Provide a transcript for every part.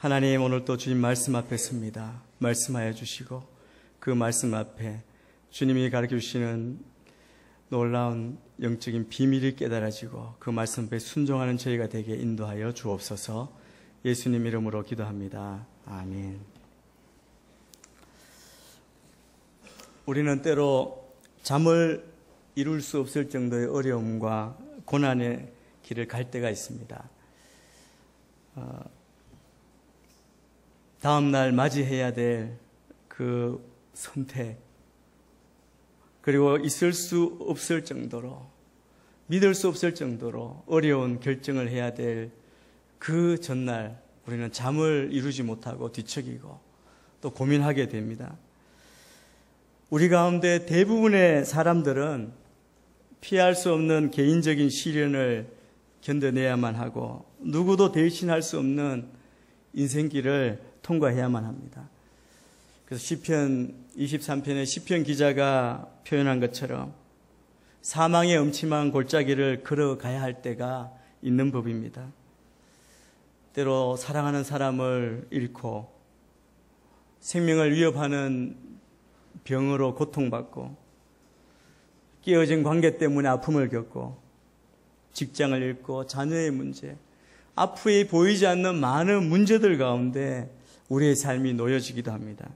하나님, 오늘 또 주님 말씀 앞에 섭니다. 말씀하여 주시고 그 말씀 앞에 주님이 가르쳐 주시는 놀라운 영적인 비밀이 깨달아지고 그 말씀 앞에 순종하는 저희가 되게 인도하여 주옵소서. 예수님 이름으로 기도합니다. 아멘. 우리는 때로 잠을 이룰 수 없을 정도의 어려움과 고난의 길을 갈 때가 있습니다. 다음 날 맞이해야 될 그 선택, 그리고 있을 수 없을 정도로, 믿을 수 없을 정도로 어려운 결정을 해야 될 그 전날 우리는 잠을 이루지 못하고 뒤척이고 또 고민하게 됩니다. 우리 가운데 대부분의 사람들은 피할 수 없는 개인적인 시련을 견뎌내야만 하고 누구도 대신할 수 없는 인생길을 통과해야만 합니다. 그래서 시편 23편의 시편 기자가 표현한 것처럼 사망의 음침한 골짜기를 걸어가야 할 때가 있는 법입니다. 때로 사랑하는 사람을 잃고 생명을 위협하는 병으로 고통받고 깨어진 관계 때문에 아픔을 겪고 직장을 잃고 자녀의 문제, 앞으로 보이지 않는 많은 문제들 가운데 우리의 삶이 놓여지기도 합니다.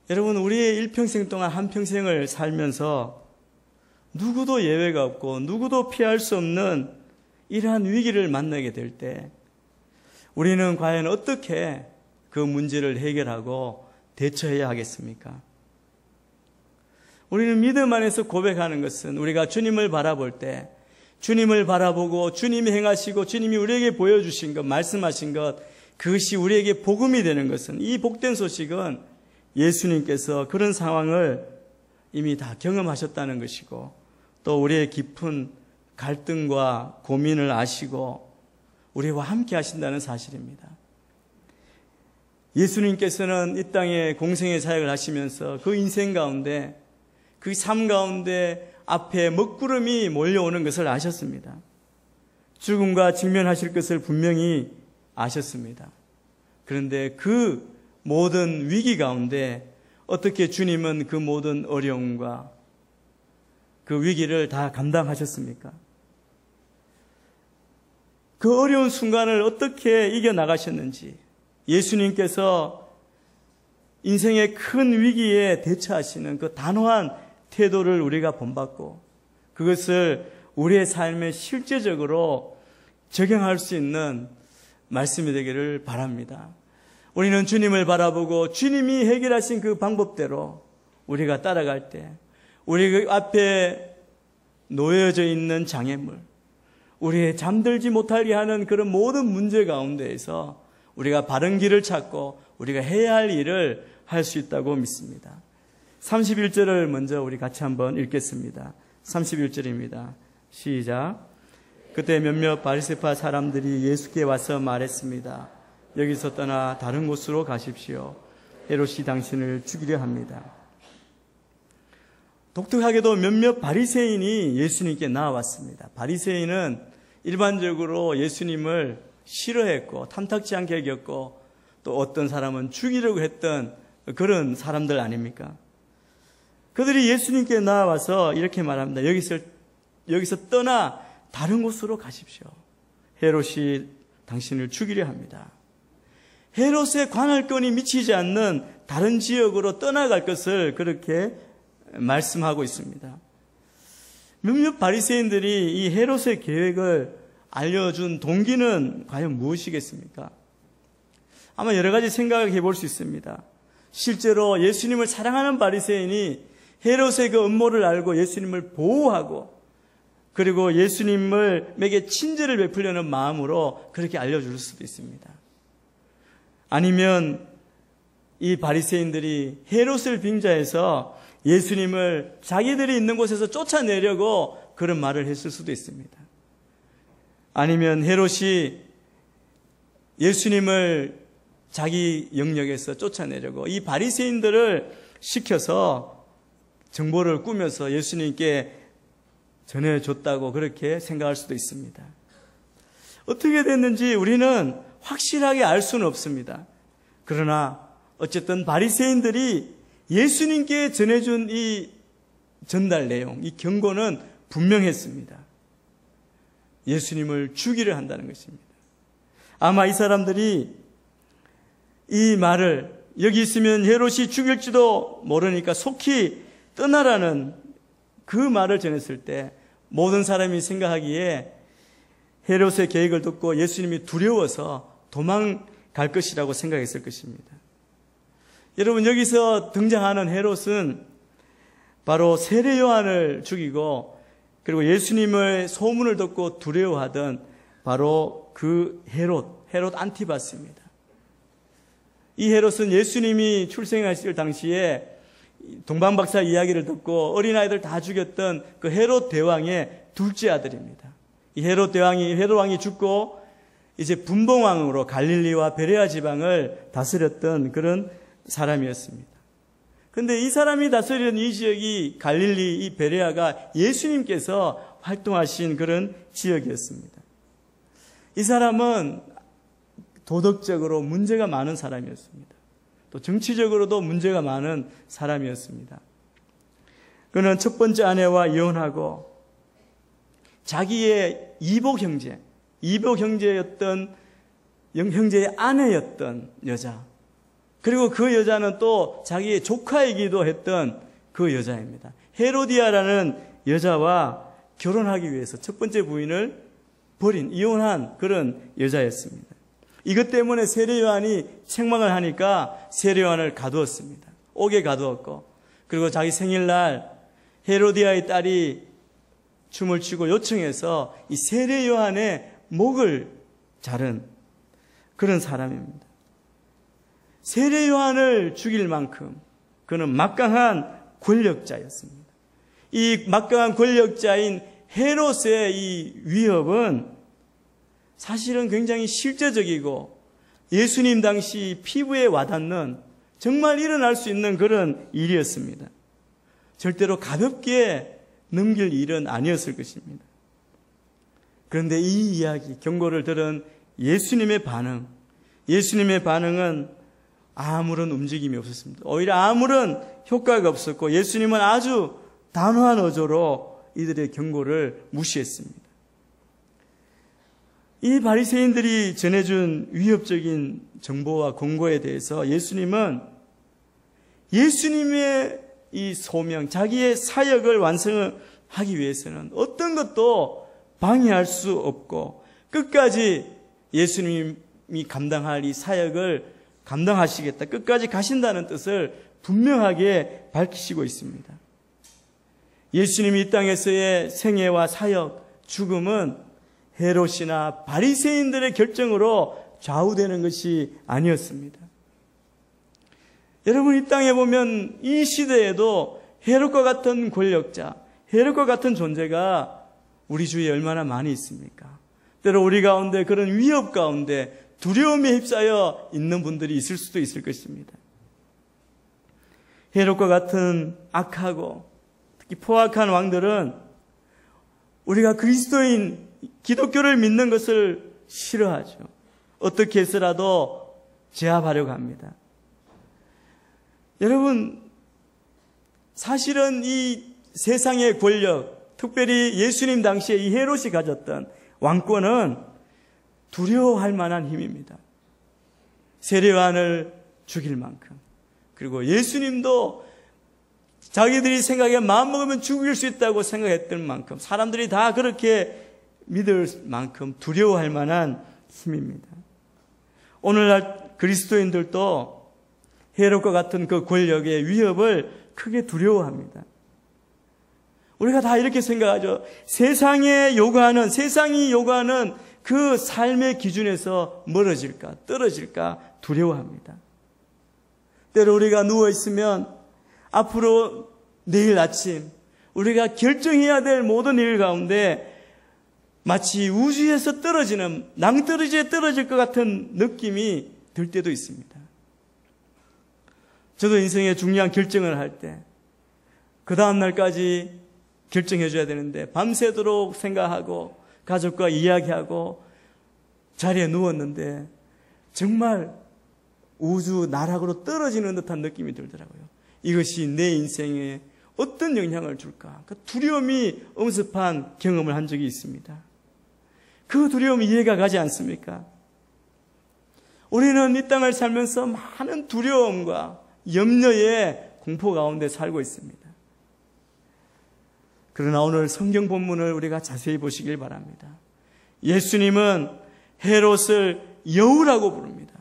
여러분, 우리의 일평생 동안 한평생을 살면서 누구도 예외가 없고 누구도 피할 수 없는 이러한 위기를 만나게 될 때 우리는 과연 어떻게 그 문제를 해결하고 대처해야 하겠습니까? 우리는 믿음 안에서 고백하는 것은 우리가 주님을 바라볼 때 주님을 바라보고 주님이 행하시고 주님이 우리에게 보여주신 것, 말씀하신 것, 그것이 우리에게 복음이 되는 것은, 이 복된 소식은 예수님께서 그런 상황을 이미 다 경험하셨다는 것이고 또 우리의 깊은 갈등과 고민을 아시고 우리와 함께 하신다는 사실입니다. 예수님께서는 이 땅에 공생의 사역을 하시면서 그 인생 가운데, 그 삶 가운데 앞에 먹구름이 몰려오는 것을 아셨습니다. 죽음과 직면하실 것을 분명히 아셨습니다. 그런데 그 모든 위기 가운데 어떻게 주님은 그 모든 어려움과 그 위기를 다 감당하셨습니까? 그 어려운 순간을 어떻게 이겨나가셨는지, 예수님께서 인생의 큰 위기에 대처하시는 그 단호한 태도를 우리가 본받고 그것을 우리의 삶에 실제적으로 적용할 수 있는 말씀이 되기를 바랍니다. 우리는 주님을 바라보고 주님이 해결하신 그 방법대로 우리가 따라갈 때 우리 앞에 놓여져 있는 장애물, 우리의 잠들지 못하게 하는 그런 모든 문제 가운데에서 우리가 바른 길을 찾고 우리가 해야 할 일을 할 수 있다고 믿습니다. 31절을 먼저 우리 같이 한번 읽겠습니다. 31절입니다. 시작. 그때 몇몇 바리새파 사람들이 예수께 와서 말했습니다. 여기서 떠나 다른 곳으로 가십시오. 헤롯이 당신을 죽이려 합니다. 독특하게도 몇몇 바리새인이 예수님께 나와왔습니다. 바리새인은 일반적으로 예수님을 싫어했고 탐탁지 않게 여겼고 또 어떤 사람은 죽이려고 했던 그런 사람들 아닙니까? 그들이 예수님께 나와서 이렇게 말합니다. 여기서 떠나 다른 곳으로 가십시오. 헤롯이 당신을 죽이려 합니다. 헤롯의 관할권이 미치지 않는 다른 지역으로 떠나갈 것을 그렇게 말씀하고 있습니다. 몇몇 바리새인들이 이 헤롯의 계획을 알려준 동기는 과연 무엇이겠습니까? 아마 여러 가지 생각해 볼 수 있습니다. 실제로 예수님을 사랑하는 바리새인이 헤롯의 그 음모를 알고 예수님을 보호하고 그리고 예수님에게 친절을 베풀려는 마음으로 그렇게 알려줄 수도 있습니다. 아니면 이 바리새인들이 헤롯을 빙자해서 예수님을 자기들이 있는 곳에서 쫓아내려고 그런 말을 했을 수도 있습니다. 아니면 헤롯이 예수님을 자기 영역에서 쫓아내려고 이 바리새인들을 시켜서 정보를 꾸며서 예수님께 전해줬다고 그렇게 생각할 수도 있습니다. 어떻게 됐는지 우리는 확실하게 알 수는 없습니다. 그러나 어쨌든 바리새인들이 예수님께 전해준 이 전달 내용, 이 경고는 분명했습니다. 예수님을 죽이려 한다는 것입니다. 아마 이 사람들이 이 말을 여기 있으면 헤롯이 죽일지도 모르니까 속히 떠나라는 그 말을 전했을 때 모든 사람이 생각하기에 헤롯의 계획을 듣고 예수님이 두려워서 도망갈 것이라고 생각했을 것입니다. 여러분, 여기서 등장하는 헤롯은 바로 세례 요한을 죽이고 그리고 예수님의 소문을 듣고 두려워하던 바로 그 헤롯 안티바스입니다. 이 헤롯은 예수님이 출생하실 당시에 동방박사 이야기를 듣고 어린아이들 다 죽였던 그 헤롯 대왕의 둘째 아들입니다. 이 헤롯 왕이 죽고 이제 분봉왕으로 갈릴리와 베레아 지방을 다스렸던 그런 사람이었습니다. 그런데 이 사람이 다스리는 이 지역이 갈릴리, 이 베레아가 예수님께서 활동하신 그런 지역이었습니다. 이 사람은 도덕적으로 문제가 많은 사람이었습니다. 또 정치적으로도 문제가 많은 사람이었습니다. 그는 첫 번째 아내와 이혼하고 자기의 이복 형제였던 형제의 아내였던 여자, 그리고 그 여자는 또 자기의 조카이기도 했던 그 여자입니다. 헤로디아라는 여자와 결혼하기 위해서 첫 번째 부인을 이혼한 그런 여자였습니다. 이것 때문에 세례 요한이 책망을 하니까 세례 요한을 가두었습니다. 옥에 가두었고, 그리고 자기 생일날 헤로디아의 딸이 춤을 추고 요청해서 이 세례 요한의 목을 자른 그런 사람입니다. 세례 요한을 죽일 만큼 그는 막강한 권력자였습니다. 이 막강한 권력자인 헤롯의 이 위협은 사실은 굉장히 실제적이고 예수님 당시 피부에 와닿는 정말 일어날 수 있는 그런 일이었습니다. 절대로 가볍게 넘길 일은 아니었을 것입니다. 그런데 이 이야기, 경고를 들은 예수님의 반응은 아무런 움직임이 없었습니다. 오히려 아무런 효과가 없었고 예수님은 아주 단호한 어조로 이들의 경고를 무시했습니다. 이 바리새인들이 전해준 위협적인 정보와 권고에 대해서 예수님은 예수님의 이 소명, 자기의 사역을 완성하기 위해서는 어떤 것도 방해할 수 없고 끝까지 예수님이 감당할 이 사역을 감당하시겠다, 끝까지 가신다는 뜻을 분명하게 밝히시고 있습니다. 예수님이 이 땅에서의 생애와 사역, 죽음은 헤롯이나 바리새인들의 결정으로 좌우되는 것이 아니었습니다. 여러분, 이 땅에 보면 이 시대에도 헤롯과 같은 권력자, 헤롯과 같은 존재가 우리 주위에 얼마나 많이 있습니까? 때로 우리 가운데 그런 위협 가운데 두려움에 휩싸여 있는 분들이 있을 수도 있을 것입니다. 헤롯과 같은 악하고 특히 포악한 왕들은 우리가 그리스도인 기독교를 믿는 것을 싫어하죠. 어떻게 해서라도 제압하려고 합니다. 여러분, 사실은 이 세상의 권력, 특별히 예수님 당시에 이 헤롯이 가졌던 왕권은 두려워할 만한 힘입니다. 세례 요한을 죽일 만큼, 그리고 예수님도 자기들이 생각에 마음먹으면 죽일 수 있다고 생각했던 만큼, 사람들이 다 그렇게 믿을 만큼 두려워할 만한 힘입니다. 오늘날 그리스도인들도 헤롯과 같은 그 권력의 위협을 크게 두려워합니다. 우리가 다 이렇게 생각하죠. 세상이 요구하는 그 삶의 기준에서 멀어질까, 떨어질까 두려워합니다. 때로 우리가 누워있으면 앞으로 내일 아침 우리가 결정해야 될 모든 일 가운데 마치 우주에서 낭떠러지에 떨어질 것 같은 느낌이 들 때도 있습니다. 저도 인생의 중요한 결정을 할 때 그 다음 날까지 결정해 줘야 되는데 밤새도록 생각하고 가족과 이야기하고 자리에 누웠는데 정말 우주 나락으로 떨어지는 듯한 느낌이 들더라고요. 이것이 내 인생에 어떤 영향을 줄까? 그 두려움이 엄습한 경험을 한 적이 있습니다. 그 두려움이 이해가 가지 않습니까? 우리는 이 땅을 살면서 많은 두려움과 염려의 공포 가운데 살고 있습니다. 그러나 오늘 성경 본문을 우리가 자세히 보시길 바랍니다. 예수님은 헤롯을 여우라고 부릅니다.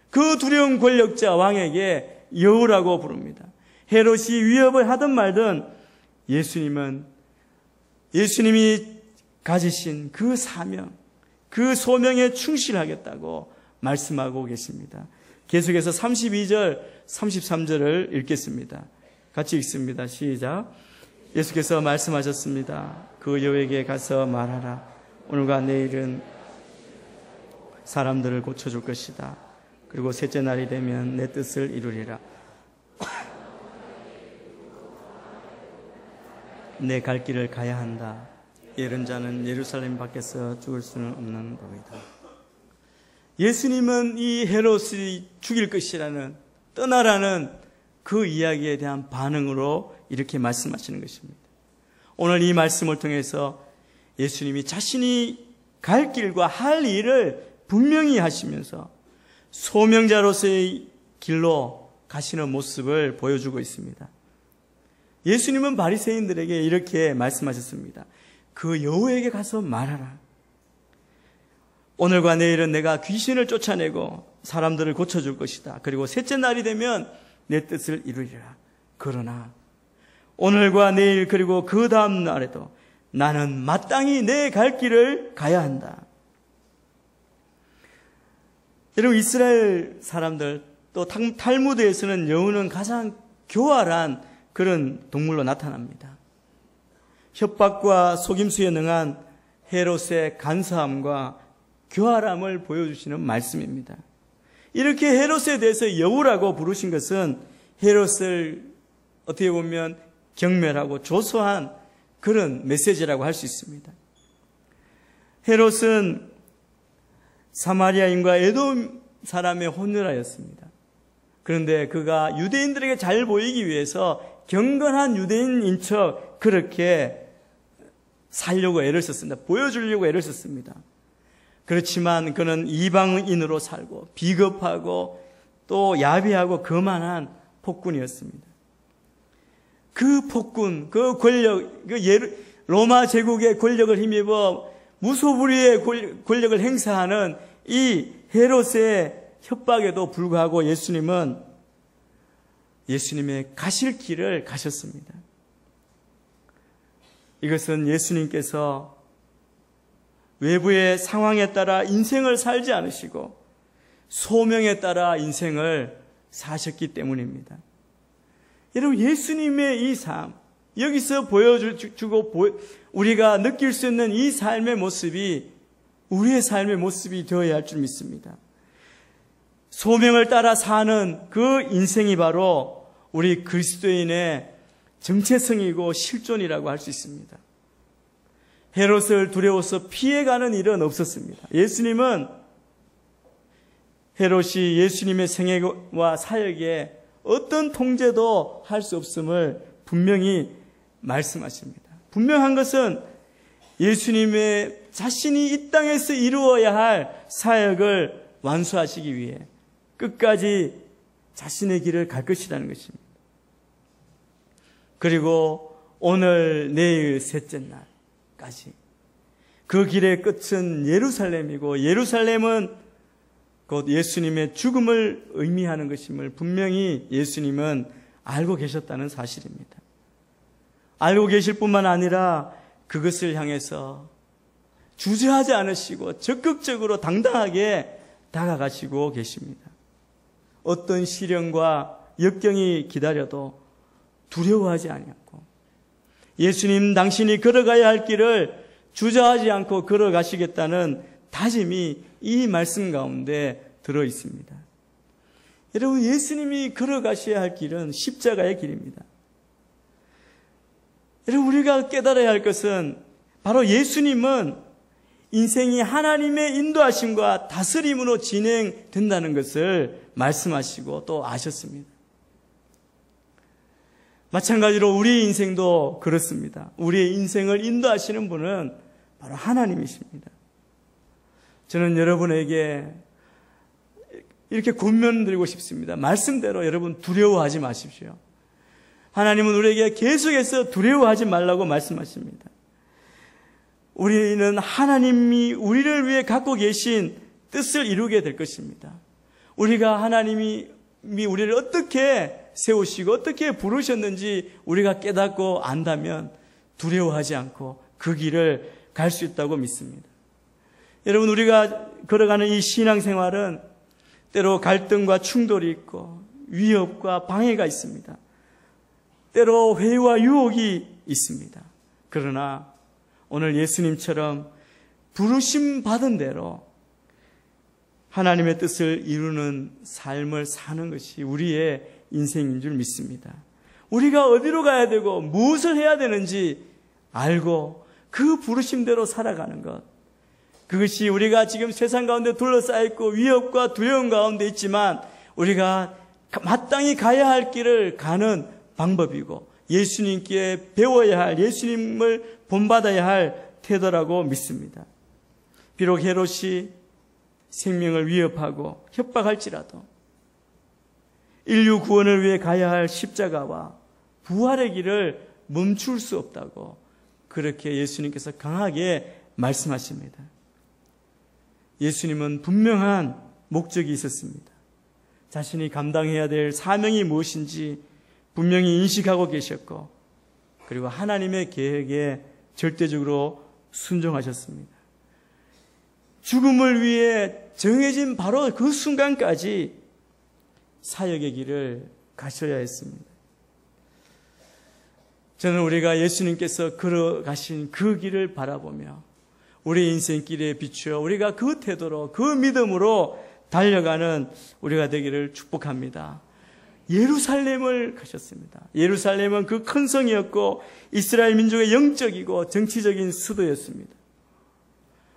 그 두려운 권력자 왕에게 여우라고 부릅니다. 헤롯이 위협을 하든 말든 예수님이 가지신 그 사명, 그 소명에 충실하겠다고 말씀하고 계십니다. 계속해서 32절, 33절을 읽겠습니다. 같이 읽습니다. 시작. 예수께서 말씀하셨습니다. 그 여우에게 가서 말하라. 오늘과 내일은 사람들을 고쳐줄 것이다. 그리고 셋째 날이 되면 내 뜻을 이루리라. 내 갈 길을 가야 한다. 예른 자는 예루살렘 밖에서 죽을 수는 없는 법이다. 예수님은 이 헤롯이 죽일 것이라는, 떠나라는 그 이야기에 대한 반응으로 이렇게 말씀하시는 것입니다. 오늘 이 말씀을 통해서 예수님이 자신이 갈 길과 할 일을 분명히 하시면서 소명자로서의 길로 가시는 모습을 보여주고 있습니다. 예수님은 바리새인들에게 이렇게 말씀하셨습니다. 그 여우에게 가서 말하라. 오늘과 내일은 내가 귀신을 쫓아내고 사람들을 고쳐줄 것이다. 그리고 셋째 날이 되면 내 뜻을 이루리라. 그러나 오늘과 내일 그리고 그 다음 날에도 나는 마땅히 내 갈 길을 가야 한다. 여러분, 이스라엘 사람들 또 탈무드에서는 여우는 가장 교활한 그런 동물로 나타납니다. 협박과 속임수에 능한 헤롯의 간사함과 교활함을 보여주시는 말씀입니다. 이렇게 헤롯에 대해서 여우라고 부르신 것은 헤롯을 어떻게 보면 경멸하고 조소한 그런 메시지라고 할 수 있습니다. 헤롯은 사마리아인과 에돔 사람의 혼혈아였습니다. 그런데 그가 유대인들에게 잘 보이기 위해서 경건한 유대인인 척 그렇게 살려고 애를 썼습니다. 보여주려고 애를 썼습니다. 그렇지만 그는 이방인으로 살고 비겁하고 또 야비하고 거만한 폭군이었습니다. 그 폭군, 그 권력, 로마 제국의 권력을 힘입어 무소불위의 권력을 행사하는 이 헤롯의 협박에도 불구하고 예수님은 예수님의 가실 길을 가셨습니다. 이것은 예수님께서 외부의 상황에 따라 인생을 살지 않으시고 소명에 따라 인생을 사셨기 때문입니다. 여러분, 예수님의 이 삶, 여기서 보여주고 우리가 느낄 수 있는 이 삶의 모습이 우리의 삶의 모습이 되어야 할 줄 믿습니다. 소명을 따라 사는 그 인생이 바로 우리 그리스도인의 정체성이고 실존이라고 할 수 있습니다. 헤롯을 두려워서 피해가는 일은 없었습니다. 예수님은 헤롯이 예수님의 생애와 사역에 어떤 통제도 할 수 없음을 분명히 말씀하십니다. 분명한 것은 예수님의 자신이 이 땅에서 이루어야 할 사역을 완수하시기 위해 끝까지 자신의 길을 갈 것이라는 것입니다. 그리고 오늘, 내일, 셋째 날까지 그 길의 끝은 예루살렘이고 예루살렘은 곧 예수님의 죽음을 의미하는 것임을 분명히 예수님은 알고 계셨다는 사실입니다. 알고 계실 뿐만 아니라 그것을 향해서 주저하지 않으시고 적극적으로 당당하게 다가가시고 계십니다. 어떤 시련과 역경이 기다려도 두려워하지 아니하고 예수님 당신이 걸어가야 할 길을 주저하지 않고 걸어가시겠다는 다짐이 이 말씀 가운데 들어 있습니다. 여러분, 예수님이 걸어가셔야 할 길은 십자가의 길입니다. 여러분, 우리가 깨달아야 할 것은 바로 예수님은 인생이 하나님의 인도하심과 다스림으로 진행된다는 것을 말씀하시고 또 아셨습니다. 마찬가지로 우리의 인생도 그렇습니다. 우리의 인생을 인도하시는 분은 바로 하나님이십니다. 저는 여러분에게 이렇게 권면드리고 싶습니다. 말씀대로 여러분 두려워하지 마십시오. 하나님은 우리에게 계속해서 두려워하지 말라고 말씀하십니다. 우리는 하나님이 우리를 위해 갖고 계신 뜻을 이루게 될 것입니다. 우리가 하나님이 우리를 어떻게 세우시고 어떻게 부르셨는지 우리가 깨닫고 안다면 두려워하지 않고 그 길을 갈 수 있다고 믿습니다. 여러분, 우리가 걸어가는 이 신앙생활은 때로 갈등과 충돌이 있고 위협과 방해가 있습니다. 때로 회의와 유혹이 있습니다. 그러나 오늘 예수님처럼 부르심 받은 대로 하나님의 뜻을 이루는 삶을 사는 것이 우리의 인생인 줄 믿습니다. 우리가 어디로 가야 되고 무엇을 해야 되는지 알고 그 부르심대로 살아가는 것, 그것이 우리가 지금 세상 가운데 둘러싸여 있고 위협과 두려움 가운데 있지만 우리가 마땅히 가야 할 길을 가는 방법이고 예수님께 배워야 할, 예수님을 본받아야 할 태도라고 믿습니다. 비록 헤롯이 생명을 위협하고 협박할지라도 인류 구원을 위해 가야 할 십자가와 부활의 길을 멈출 수 없다고 그렇게 예수님께서 강하게 말씀하십니다. 예수님은 분명한 목적이 있었습니다. 자신이 감당해야 될 사명이 무엇인지 분명히 인식하고 계셨고, 그리고 하나님의 계획에 절대적으로 순종하셨습니다. 죽음을 위해 정해진 바로 그 순간까지 사역의 길을 가셔야 했습니다. 저는 우리가 예수님께서 걸어가신 그 길을 바라보며 우리 인생길에 비추어 우리가 그 태도로, 그 믿음으로 달려가는 우리가 되기를 축복합니다. 예루살렘을 가셨습니다. 예루살렘은 그 큰 성이었고 이스라엘 민족의 영적이고 정치적인 수도였습니다.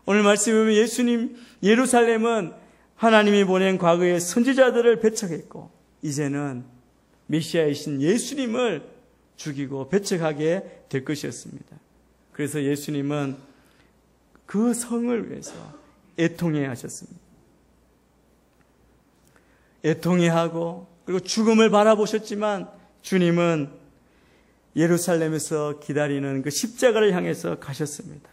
오늘 말씀에 보면 예수님, 예루살렘은 하나님이 보낸 과거의 선지자들을 배척했고 이제는 메시아이신 예수님을 죽이고 배척하게 될 것이었습니다. 그래서 예수님은 그 성을 위해서 애통해 하셨습니다. 애통해 하고 그리고 죽음을 바라보셨지만 주님은 예루살렘에서 기다리는 그 십자가를 향해서 가셨습니다.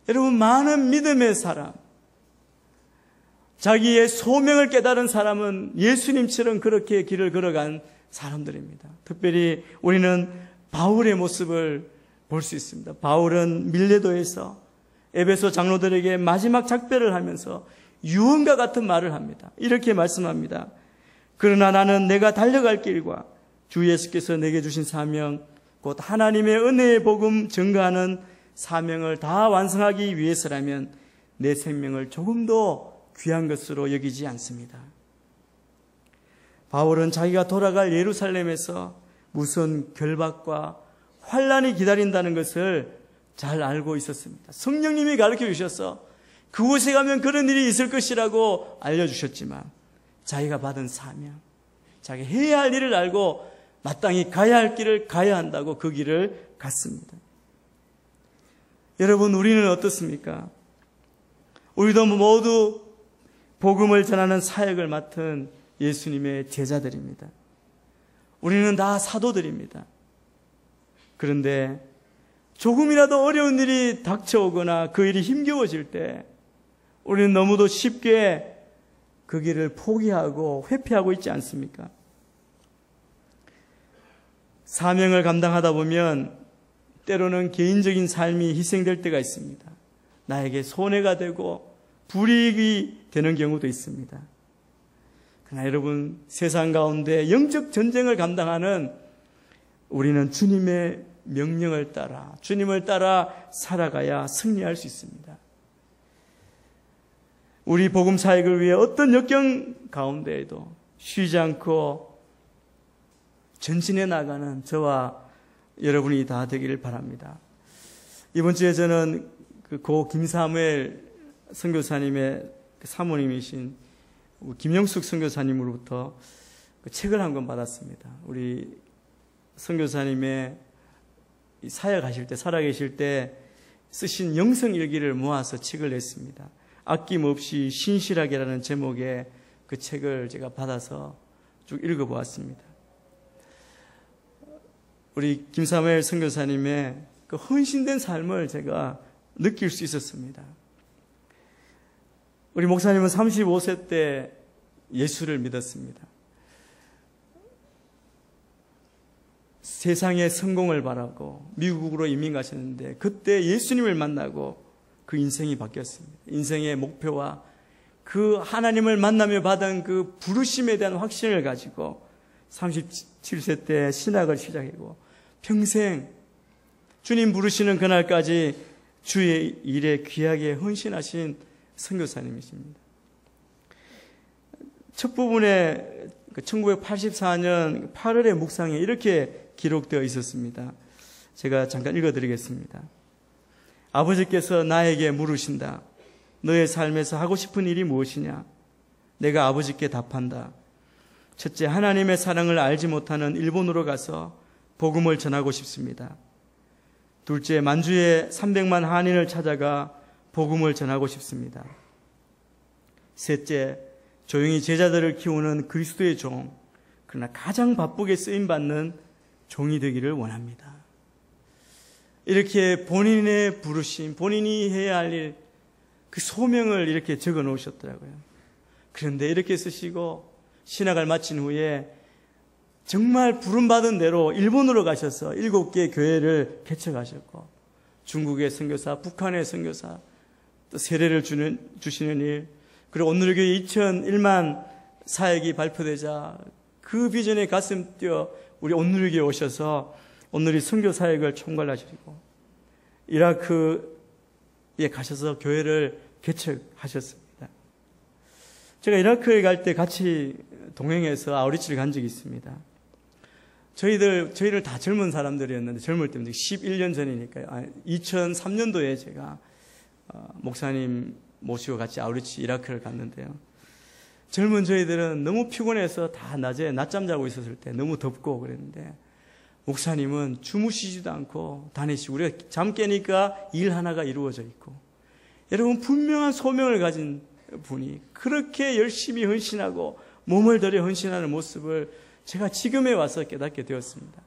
여러분, 많은 믿음의 사람, 자기의 소명을 깨달은 사람은 예수님처럼 그렇게 길을 걸어간 사람들입니다. 특별히 우리는 바울의 모습을 볼 수 있습니다. 바울은 밀레도에서 에베소 장로들에게 마지막 작별을 하면서 유언과 같은 말을 합니다. 이렇게 말씀합니다. 그러나 나는 내가 달려갈 길과 주 예수께서 내게 주신 사명, 곧 하나님의 은혜의 복음 증거하는 사명을 다 완성하기 위해서라면 내 생명을 조금도 귀한 것으로 여기지 않습니다. 바울은 자기가 돌아갈 예루살렘에서 무슨 결박과 환란이 기다린다는 것을 잘 알고 있었습니다. 성령님이 가르쳐 주셔서 그곳에 가면 그런 일이 있을 것이라고 알려주셨지만 자기가 받은 사명, 자기 해야 할 일을 알고 마땅히 가야 할 길을 가야 한다고 그 길을 갔습니다. 여러분, 우리는 어떻습니까? 우리도 모두 복음을 전하는 사역을 맡은 예수님의 제자들입니다. 우리는 다 사도들입니다. 그런데 조금이라도 어려운 일이 닥쳐오거나 그 일이 힘겨워질 때 우리는 너무도 쉽게 그 길을 포기하고 회피하고 있지 않습니까? 사명을 감당하다 보면 때로는 개인적인 삶이 희생될 때가 있습니다. 나에게 손해가 되고 불이익이 되는 경우도 있습니다. 그러나 여러분, 세상 가운데 영적 전쟁을 감당하는 우리는 주님의 명령을 따라, 주님을 따라 살아가야 승리할 수 있습니다. 우리 복음 사역을 위해 어떤 역경 가운데에도 쉬지 않고 전진해 나가는 저와 여러분이 다 되기를 바랍니다. 이번 주에 저는 고 김사무엘 선교사님의 사모님이신 김영숙 선교사님으로부터 책을 한 권 받았습니다. 우리 선교사님의 사역하실 때, 살아계실 때 쓰신 영성일기를 모아서 책을 냈습니다. 아낌없이 신실하게라는 제목의 그 책을 제가 받아서 쭉 읽어보았습니다. 우리 김사무엘 선교사님의 그 헌신된 삶을 제가 느낄 수 있었습니다. 우리 목사님은 35세 때 예수를 믿었습니다. 세상의 성공을 바라고 미국으로 이민 가셨는데 그때 예수님을 만나고 그 인생이 바뀌었습니다. 인생의 목표와 그 하나님을 만나며 받은 그 부르심에 대한 확신을 가지고 37세 때 신학을 시작했고 평생 주님 부르시는 그날까지 주의 일에 귀하게 헌신하신 선교사님이십니다. 첫 부분에 1984년 8월의 묵상에 이렇게 기록되어 있었습니다. 제가 잠깐 읽어드리겠습니다. 아버지께서 나에게 물으신다. 너의 삶에서 하고 싶은 일이 무엇이냐? 내가 아버지께 답한다. 첫째, 하나님의 사랑을 알지 못하는 일본으로 가서 복음을 전하고 싶습니다. 둘째, 만주에 300만 한인을 찾아가 복음을 전하고 싶습니다. 셋째, 조용히 제자들을 키우는 그리스도의 종, 그러나 가장 바쁘게 쓰임받는 종이 되기를 원합니다. 이렇게 본인의 부르심, 본인이 해야 할 일, 그 소명을 이렇게 적어 놓으셨더라고요. 그런데 이렇게 쓰시고 신학을 마친 후에 정말 부름받은 대로 일본으로 가셔서 7개 교회를 개척하셨고 중국의 선교사, 북한의 선교사, 또 세례를 주시는 일, 그리고 온누리교회 2001만 사역이 발표되자 그 비전에 가슴 뛰어 우리 온누리교회 오셔서 온누리 선교 사역을 총괄하시고 이라크에 가셔서 교회를 개척하셨습니다. 제가 이라크에 갈 때 같이 동행해서 아우리치를 간 적이 있습니다. 저희를 다 젊은 사람들이었는데 젊을 때는 11년 전이니까요. 2003년도에 제가 목사님 모시고 같이 아우리치 이라크를 갔는데요. 젊은 저희들은 너무 피곤해서 다 낮에 낮잠 자고 있었을 때 너무 덥고 그랬는데 목사님은 주무시지도 않고 다니시고 우리가 잠 깨니까 일 하나가 이루어져 있고 여러분 분명한 소명을 가진 분이 그렇게 열심히 헌신하고 몸을 들여 헌신하는 모습을 제가 지금에 와서 깨닫게 되었습니다.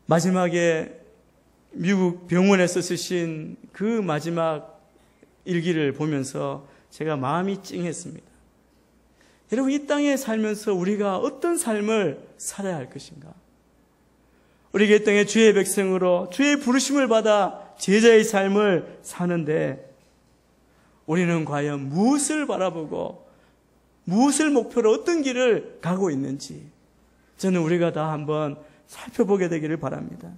마지막에 미국 병원에서 쓰신 그 마지막 일기를 보면서 제가 마음이 찡했습니다. 여러분, 이 땅에 살면서 우리가 어떤 삶을 살아야 할 것인가? 우리가 이 땅에 주의 백성으로 주의 부르심을 받아 제자의 삶을 사는데 우리는 과연 무엇을 바라보고 무엇을 목표로 어떤 길을 가고 있는지 저는 우리가 다 한번 살펴보게 되기를 바랍니다.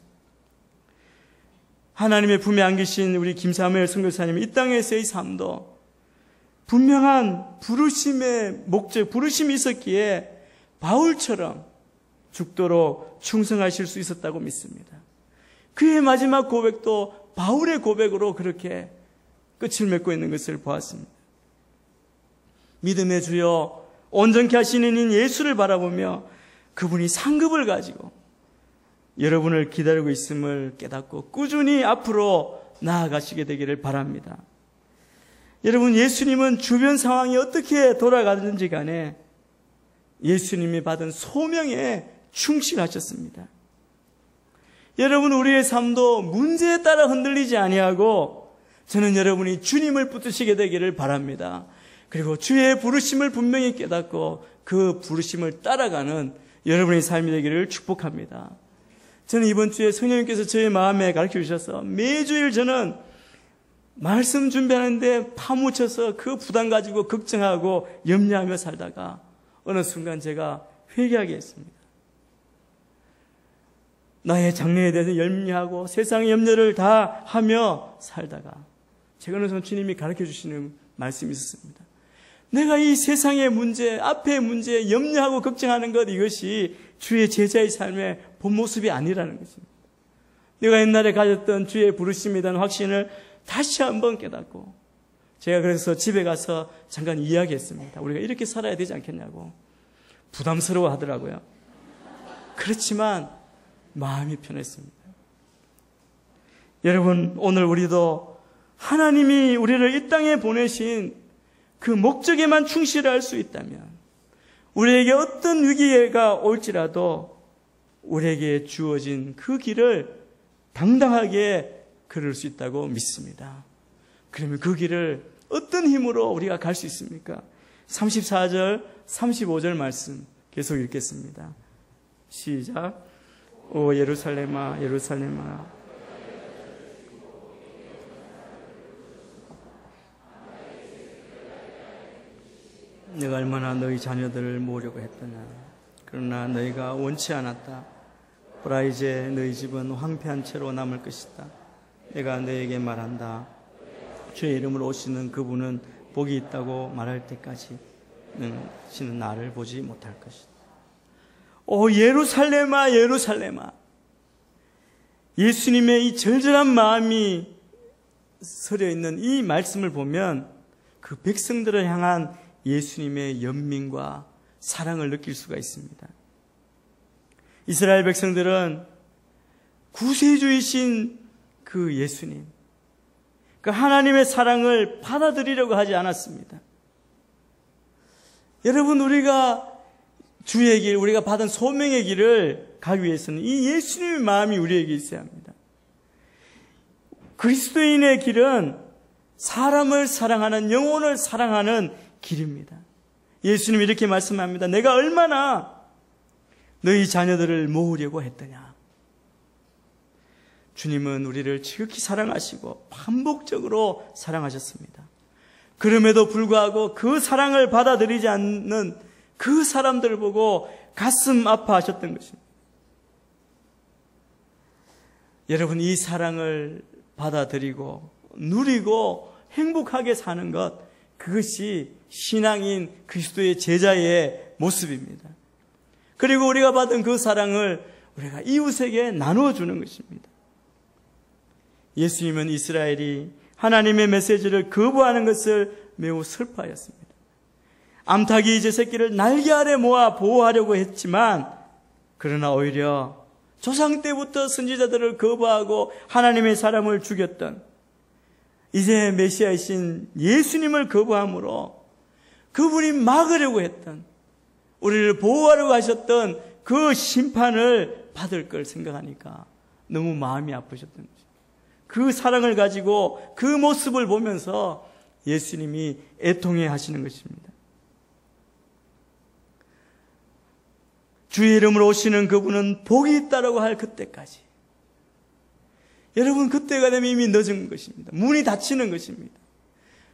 하나님의 품에 안기신 우리 김사무엘 선교사님이 이 땅에서의 삶도 분명한 부르심의 목적, 부르심이 있었기에 바울처럼 죽도록 충성하실 수 있었다고 믿습니다. 그의 마지막 고백도 바울의 고백으로 그렇게 끝을 맺고 있는 것을 보았습니다. 믿음의 주여 온전케 하시는 인 예수를 바라보며 그분이 상급을 가지고 여러분을 기다리고 있음을 깨닫고 꾸준히 앞으로 나아가시게 되기를 바랍니다. 여러분, 예수님은 주변 상황이 어떻게 돌아가든지 간에 예수님이 받은 소명에 충실하셨습니다. 여러분, 우리의 삶도 문제에 따라 흔들리지 아니하고 저는 여러분이 주님을 붙드시게 되기를 바랍니다. 그리고 주의 부르심을 분명히 깨닫고 그 부르심을 따라가는 여러분의 삶이 되기를 축복합니다. 저는 이번 주에 성령님께서 저의 마음에 가르쳐 주셔서 매주일 저는 말씀 준비하는데 파묻혀서 그 부담 가지고 걱정하고 염려하며 살다가 어느 순간 제가 회개하게 했습니다. 나의 장래에 대해서 염려하고 세상의 염려를 다 하며 살다가 제가 어느 순간 주님이 가르쳐 주시는 말씀이 있었습니다. 내가 이 세상의 문제, 앞의 문제에 염려하고 걱정하는 것, 이것이 주의 제자의 삶의 본 모습이 아니라는 것입니다. 내가 옛날에 가졌던 주의 부르심이라는 확신을 다시 한번 깨닫고, 제가 그래서 집에 가서 잠깐 이야기했습니다. 우리가 이렇게 살아야 되지 않겠냐고. 부담스러워 하더라고요. 그렇지만 마음이 편했습니다. 여러분, 오늘 우리도 하나님이 우리를 이 땅에 보내신 그 목적에만 충실할 수 있다면, 우리에게 어떤 위기가 올지라도 우리에게 주어진 그 길을 당당하게 걸을 수 있다고 믿습니다. 그러면 그 길을 어떤 힘으로 우리가 갈 수 있습니까? 34절, 35절 말씀 계속 읽겠습니다. 시작. 오 예루살렘아, 예루살렘아, 내가 얼마나 너희 자녀들을 모으려고 했더냐. 그러나 너희가 원치 않았다. 보라, 이제 너희 집은 황폐한 채로 남을 것이다. 내가 너희에게 말한다. 주의 이름으로 오시는 그분은 복이 있다고 말할 때까지 너희는 나를 보지 못할 것이다. 오 예루살렘아, 예루살렘아. 예수님의 이 절절한 마음이 서려 있는 이 말씀을 보면 그 백성들을 향한 예수님의 연민과 사랑을 느낄 수가 있습니다. 이스라엘 백성들은 구세주이신 그 예수님, 그 하나님의 사랑을 받아들이려고 하지 않았습니다. 여러분, 우리가 주의 길, 우리가 받은 소명의 길을 가기 위해서는 이 예수님의 마음이 우리에게 있어야 합니다. 그리스도인의 길은 사람을 사랑하는, 영혼을 사랑하는 길입니다. 예수님이 이렇게 말씀합니다. 내가 얼마나 너희 자녀들을 모으려고 했더냐. 주님은 우리를 지극히 사랑하시고 반복적으로 사랑하셨습니다. 그럼에도 불구하고 그 사랑을 받아들이지 않는 그 사람들을 보고 가슴 아파하셨던 것입니다. 여러분, 이 사랑을 받아들이고 누리고 행복하게 사는 것, 그것이 신앙인 그리스도의 제자의 모습입니다. 그리고 우리가 받은 그 사랑을 우리가 이웃에게 나누어 주는 것입니다. 예수님은 이스라엘이 하나님의 메시지를 거부하는 것을 매우 슬퍼하였습니다. 암탉이 이제 새끼를 날개 아래 모아 보호하려고 했지만, 그러나 오히려 조상 때부터 선지자들을 거부하고 하나님의 사람을 죽였던 이제 메시아이신 예수님을 거부함으로 그분이 막으려고 했던, 우리를 보호하려고 하셨던 그 심판을 받을 걸 생각하니까 너무 마음이 아프셨던 거죠. 그 사랑을 가지고 그 모습을 보면서 예수님이 애통해 하시는 것입니다. 주의 이름으로 오시는 그분은 복이 있다라고 할 그때까지, 여러분, 그때가 되면 이미 늦은 것입니다. 문이 닫히는 것입니다.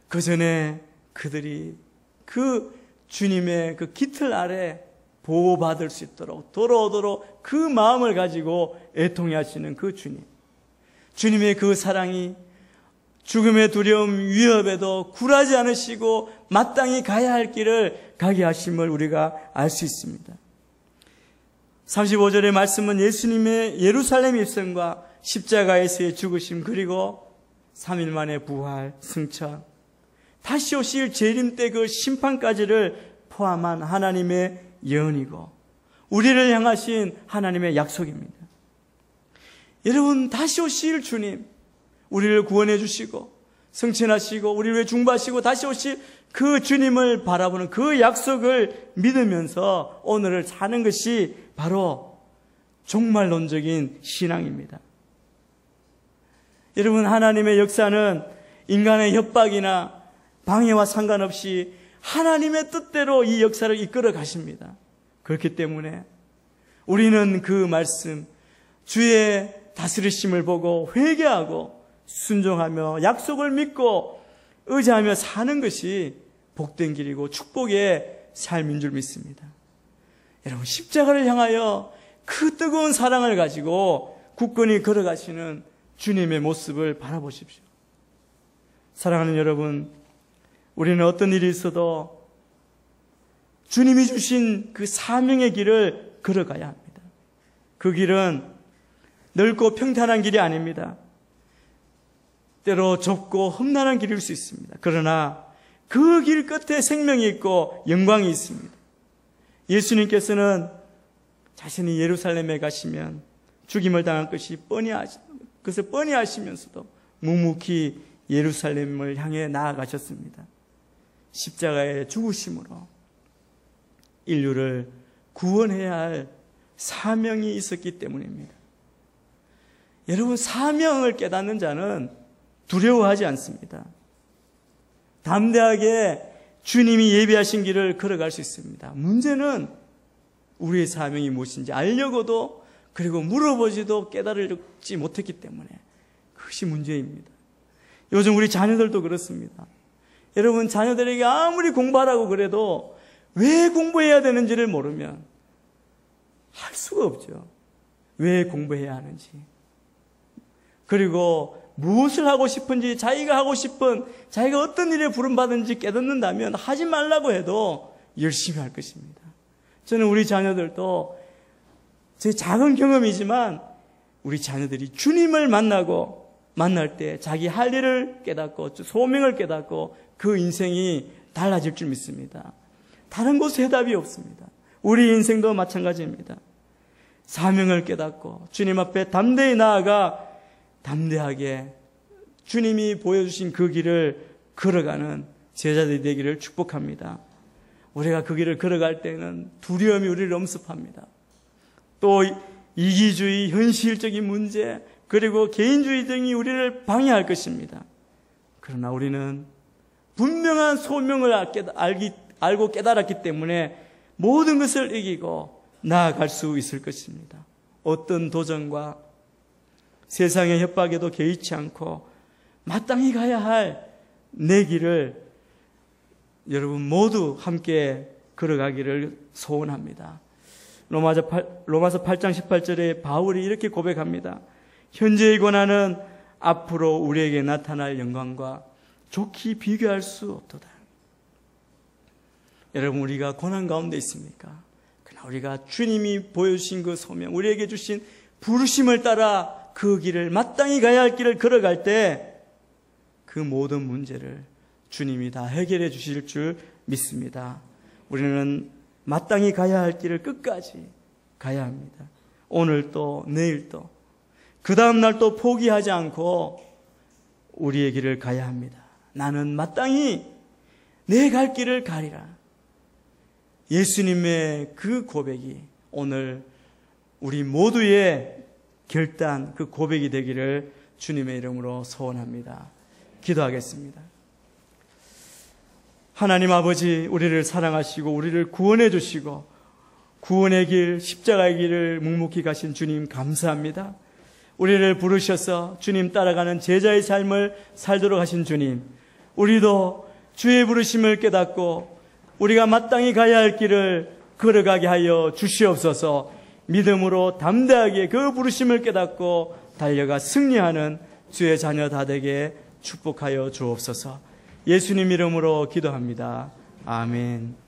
그 전에 그들이 그 주님의 그 깃털 아래 보호받을 수 있도록 돌아오도록 그 마음을 가지고 애통해 하시는 그 주님, 주님의 그 사랑이 죽음의 두려움, 위협에도 굴하지 않으시고 마땅히 가야 할 길을 가게 하심을 우리가 알 수 있습니다. 35절의 말씀은 예수님의 예루살렘 입성과 십자가에서의 죽으심, 그리고 3일 만에 부활, 승천, 다시 오실 재림 때 그 심판까지를 포함한 하나님의 예언이고 우리를 향하신 하나님의 약속입니다. 여러분, 다시 오실 주님, 우리를 구원해 주시고 성천하시고 우리를 위해 중보하시고 다시 오실 그 주님을 바라보는 그 약속을 믿으면서 오늘을 사는 것이 바로 종말론적인 신앙입니다. 여러분, 하나님의 역사는 인간의 협박이나 방해와 상관없이 하나님의 뜻대로 이 역사를 이끌어 가십니다. 그렇기 때문에 우리는 그 말씀, 주의 다스리심을 보고 회개하고 순종하며 약속을 믿고 의지하며 사는 것이 복된 길이고 축복의 삶인 줄 믿습니다. 여러분, 십자가를 향하여 그 뜨거운 사랑을 가지고 굳건히 걸어가시는 주님의 모습을 바라보십시오. 사랑하는 여러분, 우리는 어떤 일이 있어도 주님이 주신 그 사명의 길을 걸어가야 합니다. 그 길은 넓고 평탄한 길이 아닙니다. 때로 좁고 험난한 길일 수 있습니다. 그러나 그 길 끝에 생명이 있고 영광이 있습니다. 예수님께서는 자신이 예루살렘에 가시면 죽임을 당할 것을 뻔히 아시면서도 묵묵히 예루살렘을 향해 나아가셨습니다. 십자가의 죽으심으로 인류를 구원해야 할 사명이 있었기 때문입니다. 여러분, 사명을 깨닫는 자는 두려워하지 않습니다. 담대하게 주님이 예비하신 길을 걸어갈 수 있습니다. 문제는 우리의 사명이 무엇인지 알려고도 그리고 물어보지도 깨달지 못했기 때문에 그것이 문제입니다. 요즘 우리 자녀들도 그렇습니다. 여러분, 자녀들에게 아무리 공부하라고 그래도 왜 공부해야 되는지를 모르면 할 수가 없죠. 왜 공부해야 하는지. 그리고 무엇을 하고 싶은지, 자기가 하고 싶은, 자기가 어떤 일에 부름받은지 깨닫는다면 하지 말라고 해도 열심히 할 것입니다. 저는 우리 자녀들도 제 작은 경험이지만 우리 자녀들이 주님을 만날 때 자기 할 일을 깨닫고 소명을 깨닫고 그 인생이 달라질 줄 믿습니다. 다른 곳에 해답이 없습니다. 우리 인생도 마찬가지입니다. 사명을 깨닫고 주님 앞에 담대히 나아가 담대하게 주님이 보여주신 그 길을 걸어가는 제자들이 되기를 축복합니다. 우리가 그 길을 걸어갈 때는 두려움이 우리를 엄습합니다. 또 이기주의, 현실적인 문제, 그리고 개인주의 등이 우리를 방해할 것입니다. 그러나 우리는 분명한 소명을 알고 깨달았기 때문에 모든 것을 이기고 나아갈 수 있을 것입니다. 어떤 도전과 세상의 협박에도 개의치 않고 마땅히 가야 할 내 길을 여러분 모두 함께 걸어가기를 소원합니다. 로마서 8장 18절에 바울이 이렇게 고백합니다. 현재의 고난은 앞으로 우리에게 나타날 영광과 좋게 비교할 수 없도다. 여러분, 우리가 고난 가운데 있습니까? 그러나 우리가 주님이 보여주신 그 소명, 우리에게 주신 부르심을 따라 그 길을, 마땅히 가야 할 길을 걸어갈 때 그 모든 문제를 주님이 다 해결해 주실 줄 믿습니다. 우리는 마땅히 가야 할 길을 끝까지 가야 합니다. 오늘도 내일도 그 다음 날도 포기하지 않고 우리의 길을 가야 합니다. 나는 마땅히 내 갈 길을 가리라. 예수님의 그 고백이 오늘 우리 모두의 결단, 그 고백이 되기를 주님의 이름으로 소원합니다. 기도하겠습니다. 하나님 아버지, 우리를 사랑하시고 우리를 구원해 주시고 구원의 길, 십자가의 길을 묵묵히 가신 주님 감사합니다. 우리를 부르셔서 주님 따라가는 제자의 삶을 살도록 하신 주님, 우리도 주의 부르심을 깨닫고 우리가 마땅히 가야 할 길을 걸어가게 하여 주시옵소서. 믿음으로 담대하게 그 부르심을 깨닫고 달려가 승리하는 주의 자녀 다 되게 축복하여 주옵소서. 예수님 이름으로 기도합니다. 아멘.